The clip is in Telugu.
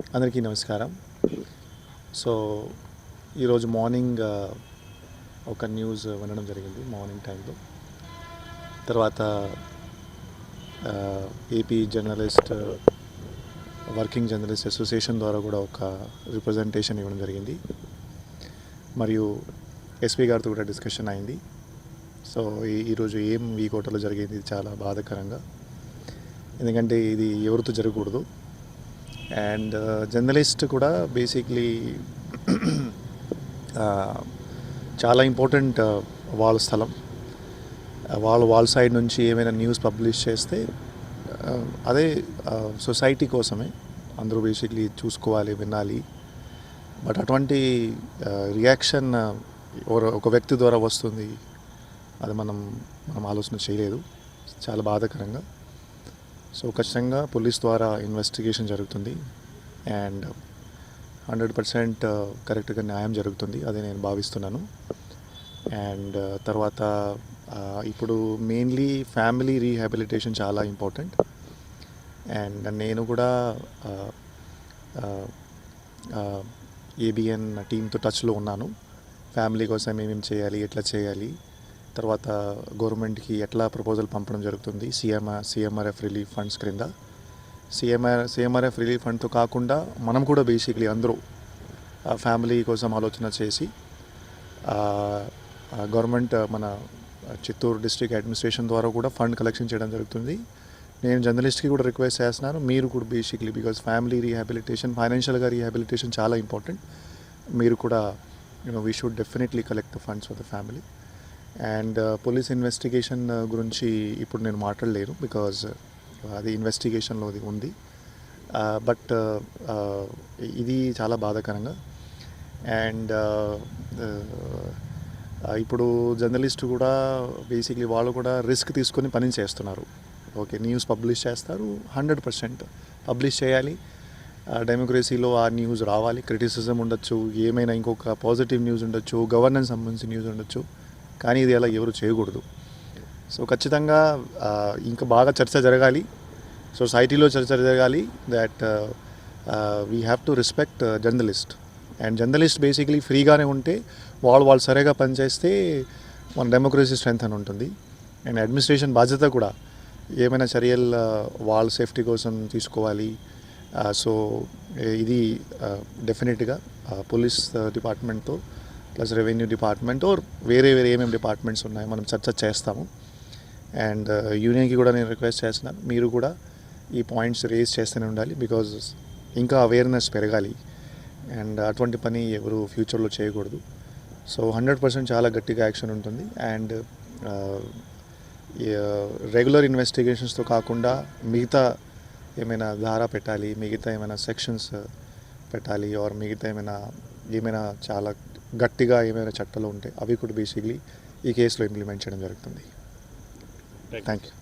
అందరికీ నమస్కారం. సో ఈరోజు మార్నింగ్ ఒక న్యూస్ వినడం జరిగింది మార్నింగ్ టైంలో. తర్వాత AP journalist working journalist association ద్వారా కూడా ఒక రిప్రజెంటేషన్ ఇవ్వడం జరిగింది. మరియు ఎస్పీ గారితో కూడా డిస్కషన్ అయింది. సో ఈరోజు ఏం ఈ కోటలో జరిగింది చాలా బాధాకరంగా, ఎందుకంటే ఇది ఎవరితో జరగకూడదు. అండ్ జర్నలిస్ట్ కూడా బేసిక్లీ చాలా ఇంపార్టెంట్ వాళ్ళ స్థలం. వాళ్ళ సైడ్ నుంచి ఏమైనా న్యూస్ పబ్లిష్ చేస్తే అదే సొసైటీ కోసమే అందరూ బేసిక్లీ చూసుకోవాలి, వినాలి. బట్ అటువంటి రియాక్షన్ ఒక వ్యక్తి ద్వారా వస్తుంది, అది మనం ఆలోచన చేయలేదు. చాలా బాధాకరంగా. సో ఖచ్చితంగా పోలీస్ ద్వారా ఇన్వెస్టిగేషన్ జరుగుతుంది అండ్ 100% కరెక్ట్గా న్యాయం జరుగుతుంది, అదే నేను భావిస్తున్నాను. అండ్ తర్వాత ఇప్పుడు మెయిన్లీ ఫ్యామిలీ రీహాబిలిటేషన్ చాలా ఇంపార్టెంట్. అండ్ నేను కూడా ఏబిఎన్ టీంతో టచ్లో ఉన్నాను. ఫ్యామిలీ కోసం ఏమేమి చేయాలి, ఎట్లా చేయాలి, తర్వాత గవర్నమెంట్కి ఎట్లా ప్రపోజల్ పంపడం జరుగుతుంది సిఎంఆర్ఎఫ్ రిలీఫ్ ఫండ్స్ క్రింద. సిఎంఆర్ఎఫ్ రిలీఫ్ ఫండ్తో కాకుండా మనం కూడా బేసిక్లీ అందరూ ఫ్యామిలీ కోసం ఆలోచన చేసి గవర్నమెంట్ మన చిత్తూరు డిస్ట్రిక్ట్ అడ్మినిస్ట్రేషన్ ద్వారా కూడా ఫండ్ కలెక్షన్ చేయడం జరుగుతుంది. నేను జర్నలిస్ట్కి కూడా రిక్వెస్ట్ చేస్తున్నాను, మీరు కూడా బేసిక్లీ బికాజ్ ఫ్యామిలీ రీహాబిలిటేషన్, ఫైనాన్షియల్గా రీహాబిలిటేషన్ చాలా ఇంపార్టెంట్. మీరు కూడా we should definitely collect the funds for the family. And police investigation గురించి ఇప్పుడు నేను మాట్లాడలేను, బికాజ్ అది ఇన్వెస్టిగేషన్లో ఉంది. బట్ ఇది చాలా బాధాకరంగా. అండ్ ఇప్పుడు జర్నలిస్ట్ కూడా బేసిక్లీ వాళ్ళు కూడా రిస్క్ తీసుకొని పని చేస్తున్నారు. ఓకే, న్యూస్ పబ్లిష్ చేస్తారు, 100% పబ్లిష్ చేయాలి. డెమోక్రసీలో ఆ న్యూస్ రావాలి. క్రిటిసిజం ఉండొచ్చు, ఏమైనా ఇంకొక పాజిటివ్ న్యూస్ ఉండొచ్చు, గవర్నెన్స్ సంబంధించిన న్యూస్ ఉండొచ్చు, కానీ ఇది అలా ఎవరు చేయకూడదు. సో ఖచ్చితంగా ఇంకా బాగా చర్చ జరగాలి, సొసైటీలో చర్చ జరగాలి that we have to respect journalist. And journalist basically ఫ్రీగానే ఉంటే వాళ్ళు సరిగా పనిచేస్తే మన డెమోక్రసీ స్ట్రెంగ్త్ అని ఉంటుంది. అండ్ అడ్మినిస్ట్రేషన్ బాధ్యత కూడా ఏమైనా చర్యలు వాళ్ళ సేఫ్టీ కోసం తీసుకోవాలి. సో ఇది డెఫినెట్గా పోలీస్ డిపార్ట్మెంట్తో ప్లస్ రెవెన్యూ డిపార్ట్మెంట్ వేరే ఏమేమి డిపార్ట్మెంట్స్ ఉన్నాయో మనం చర్చ చేస్తాము. అండ్ యూనియన్కి కూడా నేను రిక్వెస్ట్ చేస్తున్నాను, మీరు కూడా ఈ పాయింట్స్ రేజ్ చేస్తూనే ఉండాలి, బికాజ్ ఇంకా అవేర్నెస్ పెరగాలి. అండ్ అటువంటి పని ఎవరు ఫ్యూచర్లో చేయకూడదు. సో 100% చాలా గట్టిగా యాక్షన్ ఉంటుంది. అండ్ రెగ్యులర్ ఇన్వెస్టిగేషన్స్తో కాకుండా మిగతా ఏమైనా ధారా పెట్టాలి, మిగతా ఏమైనా సెక్షన్స్ పెట్టాలి, ఆర్ మిగతా ఏమైనా చాలా గట్టిగా ఏమైనా చట్టాలు ఉంటే అవి కూడా బేసిక్లీ ఈ కేసులో ఇంప్లిమెంట్ చేయడం జరుగుతుంది. Thank you.